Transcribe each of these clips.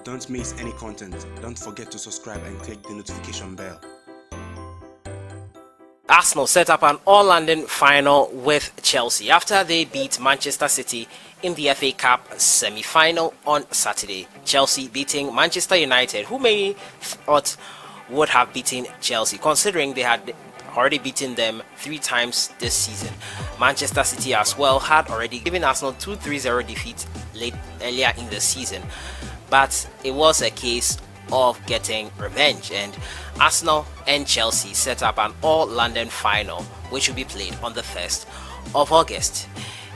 Don't miss any content. Don't forget to subscribe and click the notification bell. Arsenal set up an all-London final with Chelsea after they beat Manchester City in the FA Cup semi-final on Saturday. Chelsea beating Manchester United, who many thought would have beaten Chelsea, considering they had already beaten them 3 times this season. Manchester City as well had already given Arsenal 2-3-0 defeat earlier in the season, but it was a case of getting revenge, and Arsenal and Chelsea set up an all-London final which will be played on the 1st of August.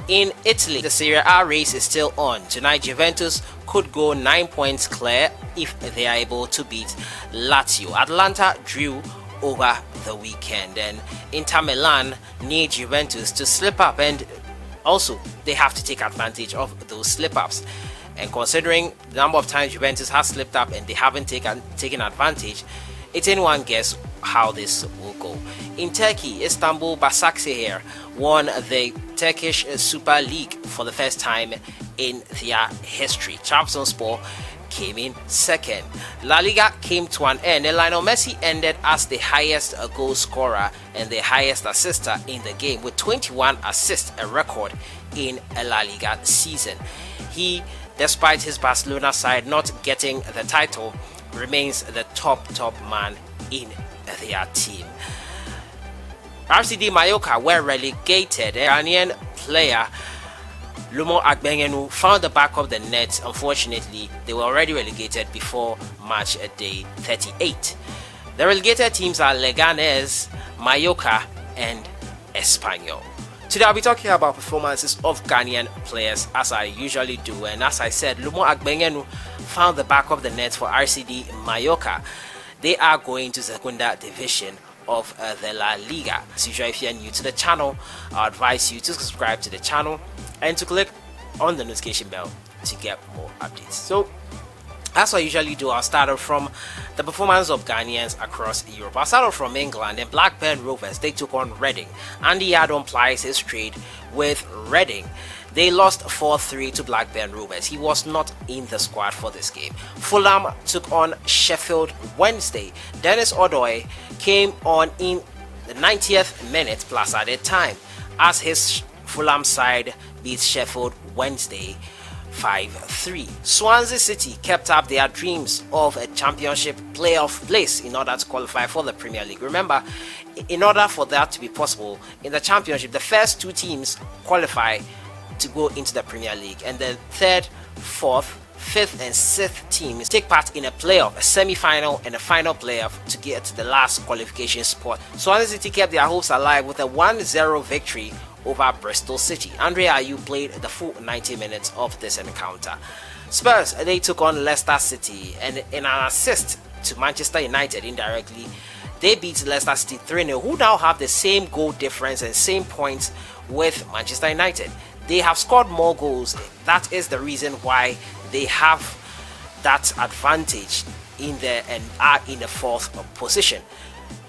In Italy, the Serie A race is still on. Tonight, Juventus could go 9 points clear if they are able to beat Lazio. Atalanta drew over the weekend, and Inter Milan need Juventus to slip up, and also they have to take advantage of those slip-ups. And considering the number of times Juventus has slipped up and they haven't taken advantage, it's anyone guess how this will go. In Turkey, Istanbul Başakşehir won the Turkish Super League for the first time in their history. Trabzonspor came in second. La Liga came to an end, and Lionel Messi ended as the highest goal scorer and the highest assister in the game with 21 assists, a record in a La Liga season. He, despite his Barcelona side not getting the title, remains the top man in their team. RCD Mallorca were relegated. Ghanaian player Lumor found the back of the net. Unfortunately, they were already relegated before match day 38. The relegated teams are Leganés, Mallorca, and Espanyol. Today I'll be talking about performances of Ghanaian players, as I usually do, and as I said, Lumor Agbenyenu found the back of the net for RCD Mallorca. They are going to Segunda Division of the La Liga. As usual, if you're new to the channel, I advise you to subscribe to the channel and to click on the notification bell to get more updates. So, as I usually do, I'll start off from the performance of Ghanaians across Europe. I'll start off from England, and Blackburn Rovers, they took on Reading. Andy Adon plies his trade with Reading. They lost 4-3 to Blackburn Rovers. He was not in the squad for this game. Fulham took on Sheffield Wednesday. Dennis Odoi came on in the 90th minute plus added time as his Fulham side beats Sheffield Wednesday 5-3. Swansea City kept up their dreams of a championship playoff place in order to qualify for the Premier League. Remember, in order for that to be possible in the championship, the first 2 teams qualify to go into the Premier League, and the 3rd, 4th, 5th and 6th teams take part in a playoff, a semi-final and a final playoff to get to the last qualification spot. Swansea City kept their hopes alive with a 1-0 victory over Bristol City. Ayew played the full 90 minutes of this encounter. Spurs, they took on Leicester City, and in an assist to Manchester United indirectly, they beat Leicester City 3-0, who now have the same goal difference and same points with Manchester United. They have scored more goals. That is the reason why they have that advantage in there and are in the 4th position.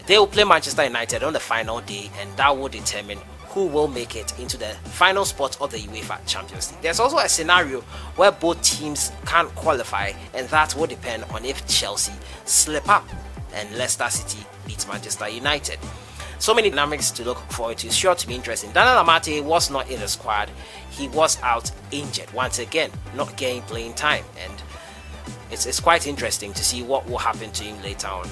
They will play Manchester United on the final day, and that will determine who will make it into the final spot of the UEFA Champions League. There's also a scenario where both teams can qualify, and that will depend on if Chelsea slip up and Leicester City beats Manchester United. So many dynamics to look forward to. It's sure to be interesting. Daniel Amate was not in the squad. He was out injured once again, not getting playing time, and it's quite interesting to see what will happen to him later on.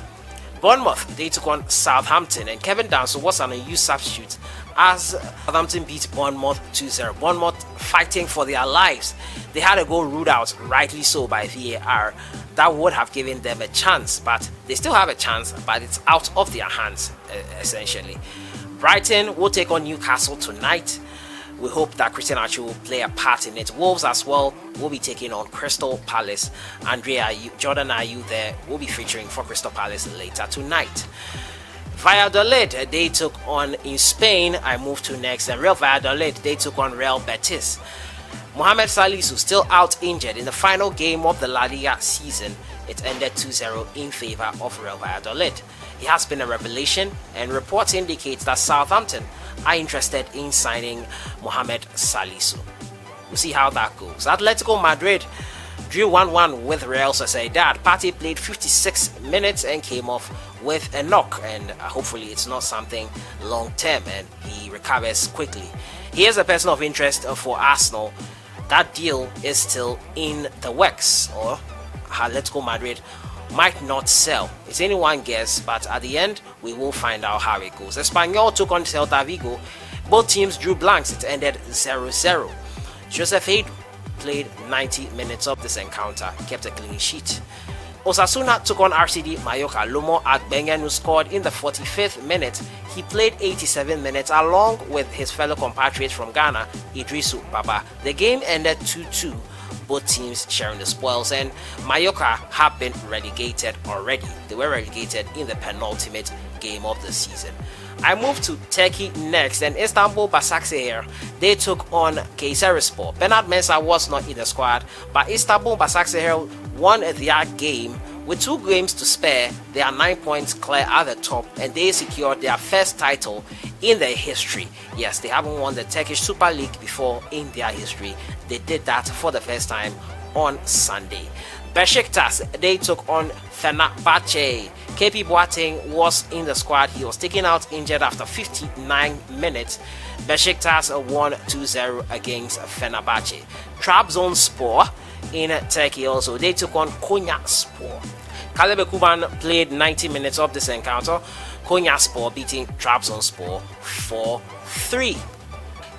Bournemouth, they took on Southampton, and Kevin Danso was an unused substitute as Southampton beat Bournemouth 2-0. Bournemouth fighting for their lives. They had a goal ruled out, rightly so, by VAR. That would have given them a chance, but they still have a chance, but it's out of their hands, essentially. Brighton will take on Newcastle tonight. We hope that Christian Ayew will play a part in it. Wolves as well will be taking on Crystal Palace. Jordan Ayew there will be featuring for Crystal Palace later tonight. Valladolid, they took on in Spain. I move to next, and Real Valladolid, they took on Real Betis. Mohamed Salisu still out injured in the final game of the La Liga season. It ended 2-0 in favor of Real Valladolid. He has been a revelation, and reports indicate that Southampton are interested in signing Mohamed Salisu. We'll see how that goes. Atletico Madrid, drew 1-1 with Real Sociedad. Partey played 56 minutes and came off with a knock, and hopefully it's not something long term and he recovers quickly. He is a person of interest for Arsenal. That deal is still in the works, or Atletico Madrid might not sell. It's anyone's guess, but at the end we will find out how it goes. Espanyol took on Celta Vigo. Both teams drew blanks. It ended 0-0. Joseph Ayew played 90 minutes of this encounter, kept a clean sheet. Osasuna took on RCD Mallorca. Lumor Agbengen, who scored in the 45th minute, he played 87 minutes along with his fellow compatriot from Ghana, Idrisu Baba. The game ended 2-2, both teams sharing the spoils, and Mallorca have been relegated already. They were relegated in the penultimate game of the season. I move to Turkey next, and Istanbul Başakşehir, they took on Kayserispor. Bernard Mensah was not in the squad, but Istanbul Başakşehir won their game. With 2 games to spare, they are 9 points clear at the top, and they secured their first title in their history. Yes, they haven't won the Turkish Super League before in their history. They did that for the first time on Sunday. Besiktas, they took on Fenerbahce. KP Boateng was in the squad. He was taken out injured after 59 minutes. Besiktas won 2-0 against Fenerbahce. Trabzonspor in Turkey also, they took on Konyaspor. Kalebe Kuban played 90 minutes of this encounter. Konyaspor beating Trabzonspor 4-3.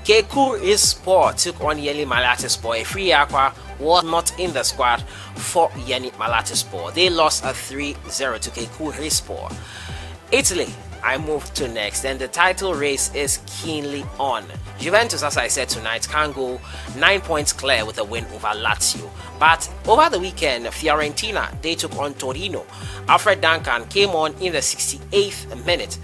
Kayserispor took on Yeni Malatyaspor. A free aqua was not in the squad for Yeni Malatyaspor. They lost a 3-0 to Kayserispor. Italy, I move to next, and the title race is keenly on. Juventus, as I said tonight, can go 9 points clear with a win over Lazio. But over the weekend, Fiorentina, they took on Torino. Alfred Duncan came on in the 68th minute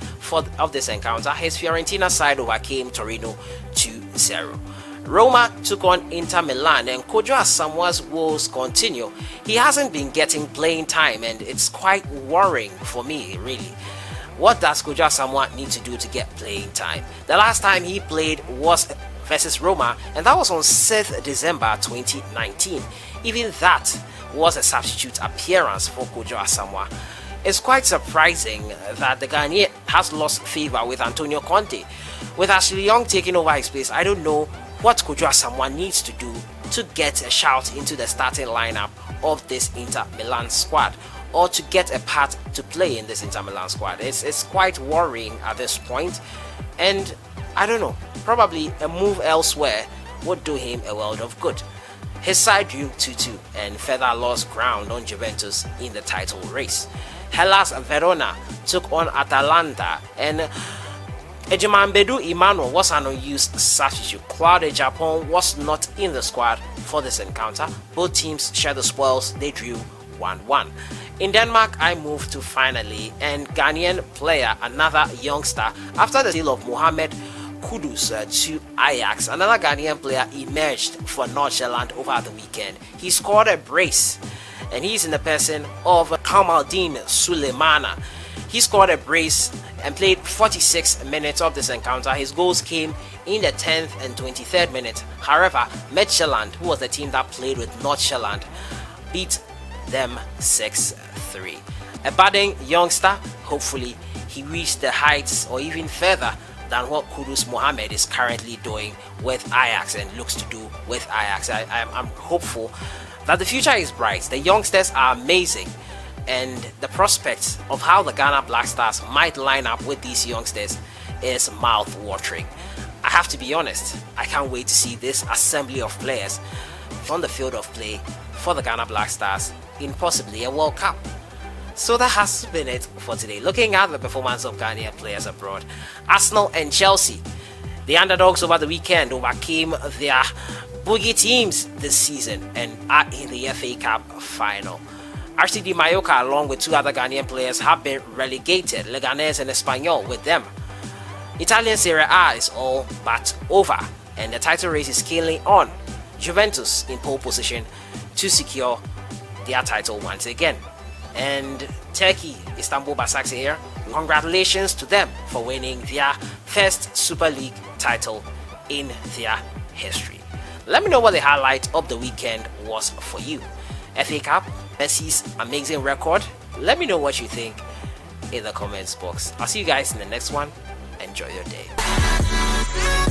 of this encounter. His Fiorentina side overcame Torino 2-0. Roma took on Inter Milan, and Kojo Asamoah's woes continue. He hasn't been getting playing time, and it's quite worrying for me, really. What does Kojo Asamoah need to do to get playing time? The last time he played was versus Roma, and that was on 6th December 2019. Even that was a substitute appearance for Kojo Asamoah. It's quite surprising that the Ghanaian has lost favor with Antonio Conte. With Ashley Young taking over his place, I don't know what Kojo Asamoah needs to do to get a shout into the starting lineup of this Inter Milan squad, or to get a part to play in this Inter Milan squad. It's quite worrying at this point, and I don't know, probably a move elsewhere would do him a world of good. His side drew 2-2 and further lost ground on Juventus in the title race. Hellas Verona took on Atalanta, and Ejimambedu Emmanuel was an unused substitute. Claude Japan was not in the squad for this encounter. Both teams shared the spoils. They drew 1-1. In Denmark, I moved to finally, and Ghanaian player, another youngster, after the deal of Mohamed Kudus to Ajax, another Ghanaian player emerged for Nordsjælland over the weekend. He scored a brace, and he's in the person of Kamaldeen Sulemanna. He scored a brace and played 46 minutes of this encounter. His goals came in the 10th and 23rd minute. However, Midtjylland, who was the team that played with Nordsjælland, beat them 6-3. A budding youngster, hopefully he reached the heights or even further than what Kudus Mohamed is currently doing with Ajax and looks to do with Ajax. I'm hopeful that the future is bright. The youngsters are amazing, and the prospects of how the Ghana Black Stars might line up with these youngsters is mouth-watering. I have to be honest, I can't wait to see this assembly of players on the field of play for the Ghana Black Stars in possibly a World Cup. So that has been it for today. Looking at the performance of Ghanaian players abroad, Arsenal and Chelsea, the underdogs over the weekend, overcame their boogie teams this season and are in the FA Cup final. RCD Mallorca, along with 2 other Ghanaian players, have been relegated, Leganés and Espanyol with them. Italian Serie A is all but over, and the title race is keenly on. Juventus in pole position to secure their title once again. And Turkey, Istanbul Başakşehir, congratulations to them for winning their first Super League title in their history. Let me know what the highlight of the weekend was for you. FA Cup, Messi's amazing record? Let me know what you think in the comments box. I'll see you guys in the next one. Enjoy your day.